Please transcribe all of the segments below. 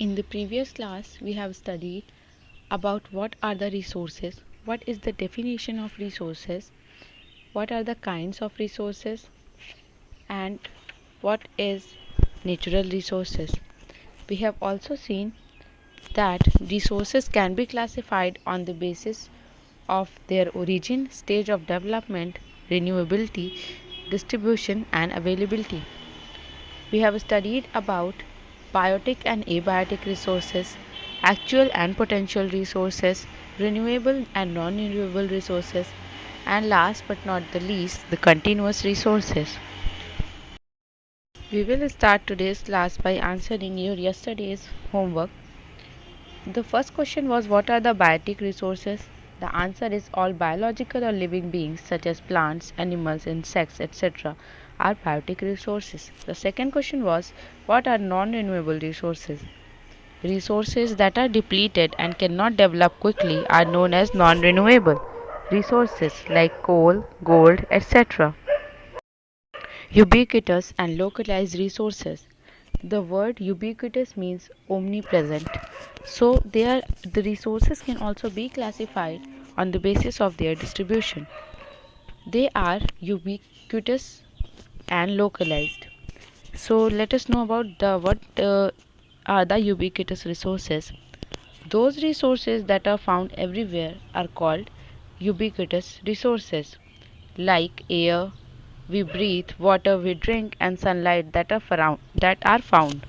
In the previous class, we have studied about what are the resources, what is the definition of resources, what are the kinds of resources, and what is natural resources. We have also seen that resources can be classified on the basis of their origin, stage of development, renewability, distribution, and availability. We have studied about biotic and abiotic resources, actual and potential resources, renewable and non-renewable resources, and last but not the least, the continuous resources. We will start today's class by answering your yesterday's homework. The first question was, what are the biotic resources? The answer is all biological or living beings such as plants, animals, insects, etc. are biotic resources. The second question was, what are non-renewable resources? Resources that are depleted and cannot develop quickly are known as non-renewable resources like coal, gold, etc. Ubiquitous and localized resources. The word ubiquitous means omnipresent. So the resources can also be classified on the basis of their distribution. They are ubiquitous and localized. So let us know about what are the ubiquitous resources. Those resources that are found everywhere are called ubiquitous resources, like air we breathe, water we drink, and sunlight that are found.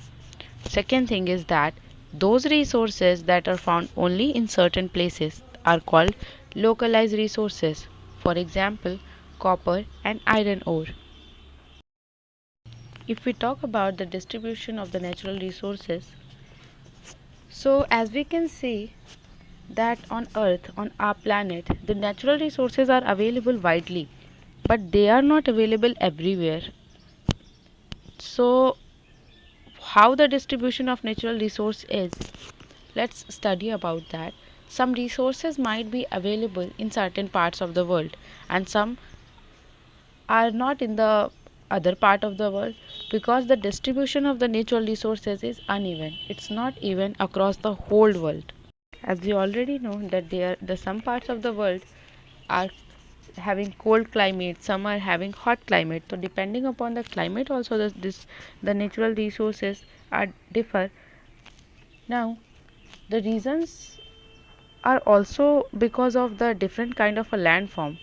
Second thing is that those resources that are found only in certain places are called localized resources. For example, copper and iron ore. If we talk about the distribution of the natural resources, so as we can see that on Earth, on our planet, the natural resources are available widely, but they are not available everywhere. So, how the distribution of natural resource is, let's study about that. Some resources might be available in certain parts of the world, and some are not in the other part of the world, because the distribution of the natural resources is uneven. It's not even across the whole world. As we already know that the some parts of the world are having cold climate, some are having hot climate. So depending upon the climate also the natural resources are differ. Now the reasons are also because of the different kind of a landform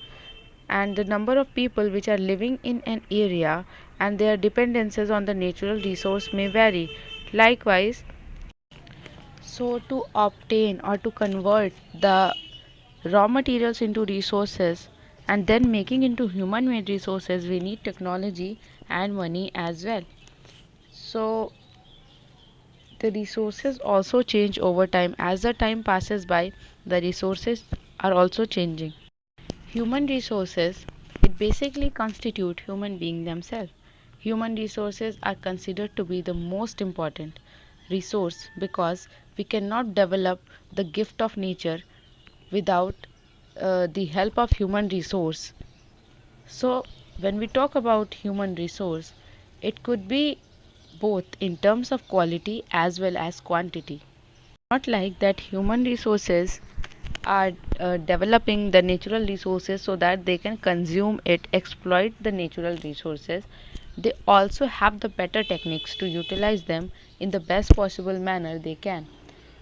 and the number of people which are living in an area, and their dependencies on the natural resource may vary. Likewise, so to obtain or to convert the raw materials into resources and then making into human made resources, we need technology and money as well. So the resources also change over time. As the time passes by, the resources are also changing. Human resources, it basically constitute human beings themselves. Human resources are considered to be the most important resource because we cannot develop the gift of nature without the help of human resource. So when we talk about human resource, it could be both in terms of quality as well as quantity. Not like that human resources are developing the natural resources so that they can consume it, exploit the natural resources. They also have the better techniques to utilize them in the best possible manner they can.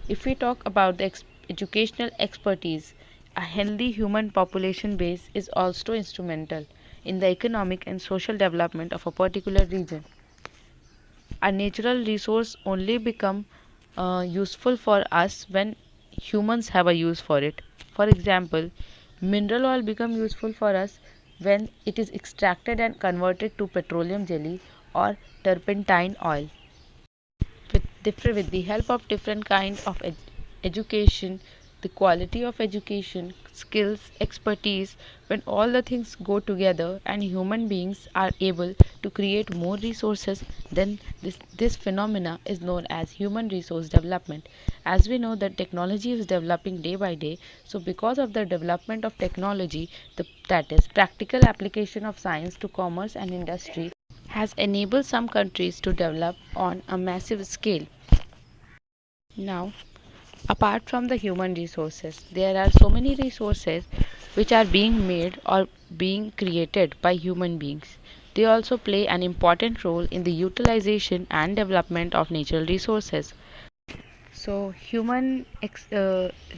If we talk about the educational expertise, a healthy human population base is also instrumental in the economic and social development of a particular region. A natural resource only become useful for us when humans have a use for it. For example, mineral oil become useful for us when it is extracted and converted to petroleum jelly or turpentine oil. With the help of different kind of education, the quality of education, skills, expertise, when all the things go together and human beings are able to create more resources, then this phenomena is known as human resource development. As we know that technology is developing day by day, so because of the development of technology, that is practical application of science to commerce and industry, has enabled some countries to develop on a massive scale. Now, apart from the human resources, there are so many resources which are being made or being created by human beings. They also play an important role in the utilization and development of natural resources. So,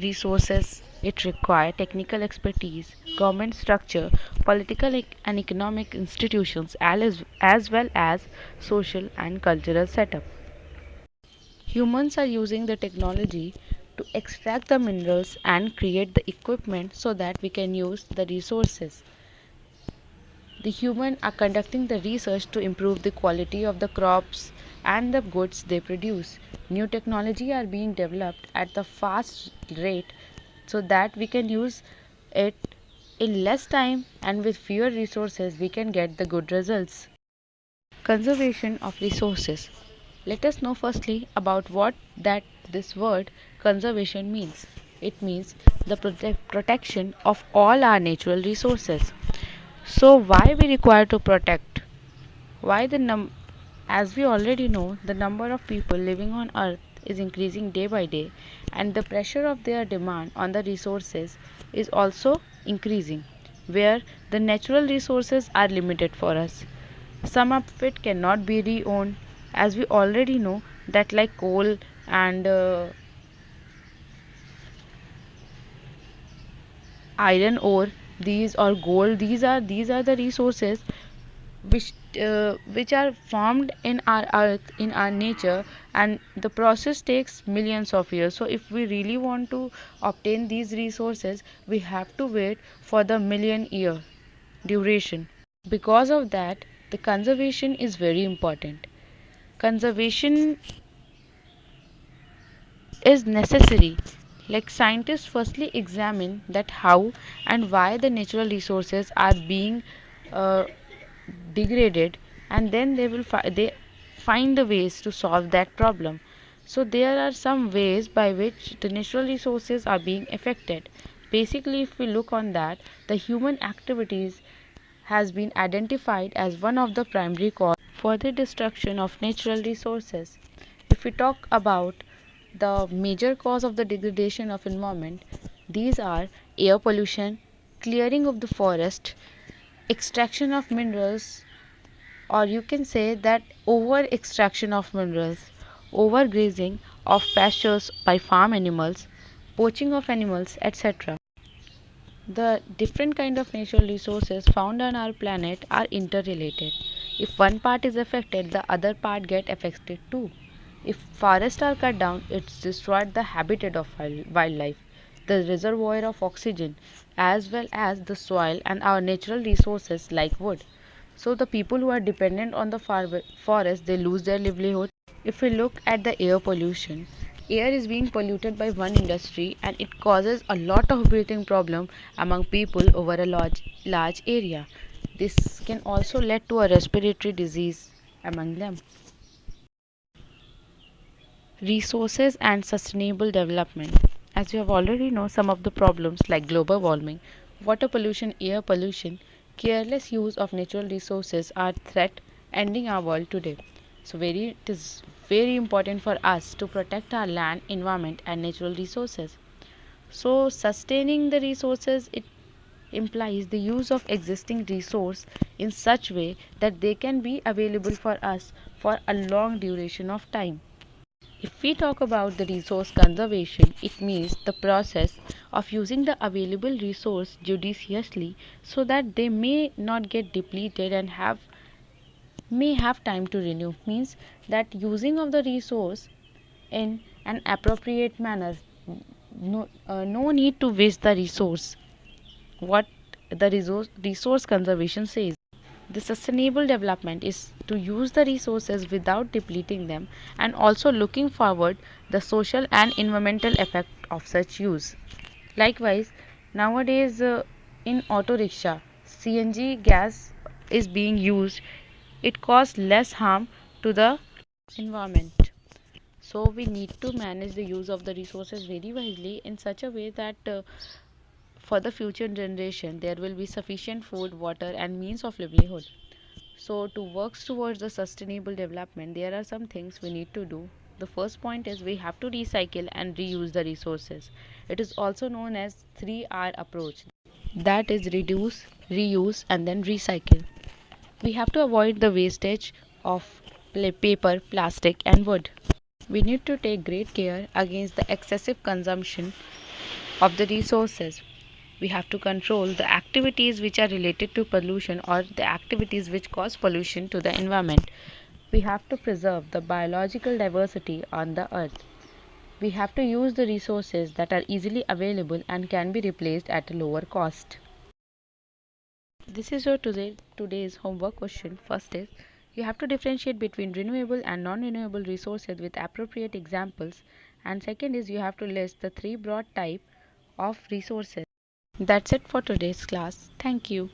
resources it require technical expertise, government structure, political and economic institutions, as well as social and cultural setup. Humans are using the technology to extract the minerals and create the equipment so that we can use the resources. The humans are conducting the research to improve the quality of the crops and the goods they produce. New technology are being developed at the fast rate so that we can use it in less time and with fewer resources we can get the good results. Conservation of resources. Let us know firstly about what that this word conservation means. It means the protection of all our natural resources. So why we require to protect? Why as we already know, the number of people living on earth is increasing day by day and the pressure of their demand on the resources is also increasing where the natural resources are limited for us. Some of it cannot be re-owned as we already know that like coal and iron ore, these or gold, these are the resources which which are formed in our earth, in our nature, and the process takes millions of years. So if we really want to obtain these resources we have to wait for the million year duration. Because of that, the conservation is very important. Conservation is necessary. Like scientists firstly examine that how and why the natural resources are being uh, degraded, and then they find the ways to solve that problem. So there are some ways by which the natural resources are being affected. Basically, if we look on that, the human activities has been identified as one of the primary causes for the destruction of natural resources. If we talk about the major cause of the degradation of environment, these are air pollution, clearing of the forest, extraction of minerals, or you can say that over extraction of minerals, overgrazing of pastures by farm animals, poaching of animals, etc. The different kind of natural resources found on our planet are interrelated. If one part is affected, the other part get affected too. If forests are cut down, it's destroyed the habitat of wildlife, the reservoir of oxygen, as well as the soil and our natural resources like wood. So the people who are dependent on the forest, they lose their livelihood. If we look at the air pollution, air is being polluted by one industry and it causes a lot of breathing problem among people over a large area. This can also lead to a respiratory disease among them. Resources and sustainable development. As you have already know, some of the problems like global warming, water pollution, air pollution, careless use of natural resources are threat ending our world today. So it is very important for us to protect our land, environment and natural resources. So sustaining the resources it implies the use of existing resource in such way that they can be available for us for a long duration of time. If we talk about the resource conservation, it means the process of using the available resource judiciously so that they may not get depleted and may have time to renew. Means that using of the resource in an appropriate manner. No need to waste the resource. What the resource conservation says. The sustainable development is to use the resources without depleting them and also looking forward the social and environmental effect of such use. Likewise, nowadays in auto rickshaw, CNG gas is being used. It causes less harm to the environment. So we need to manage the use of the resources very wisely in such a way that for the future generation there will be sufficient food, water and means of livelihood. So to work towards the sustainable development, there are some things we need to do. The first point is we have to recycle and reuse the resources. It is also known as 3R approach. That is reduce, reuse and then recycle. We have to avoid the wastage of paper, plastic and wood. We need to take great care against the excessive consumption of the resources. We have to control the activities which are related to pollution or the activities which cause pollution to the environment. We have to preserve the biological diversity on the earth. We have to use the resources that are easily available and can be replaced at a lower cost. This is your today's homework question. First is you have to differentiate between renewable and non-renewable resources with appropriate examples. And second is you have to list the three broad types of resources. That's it for today's class. Thank you.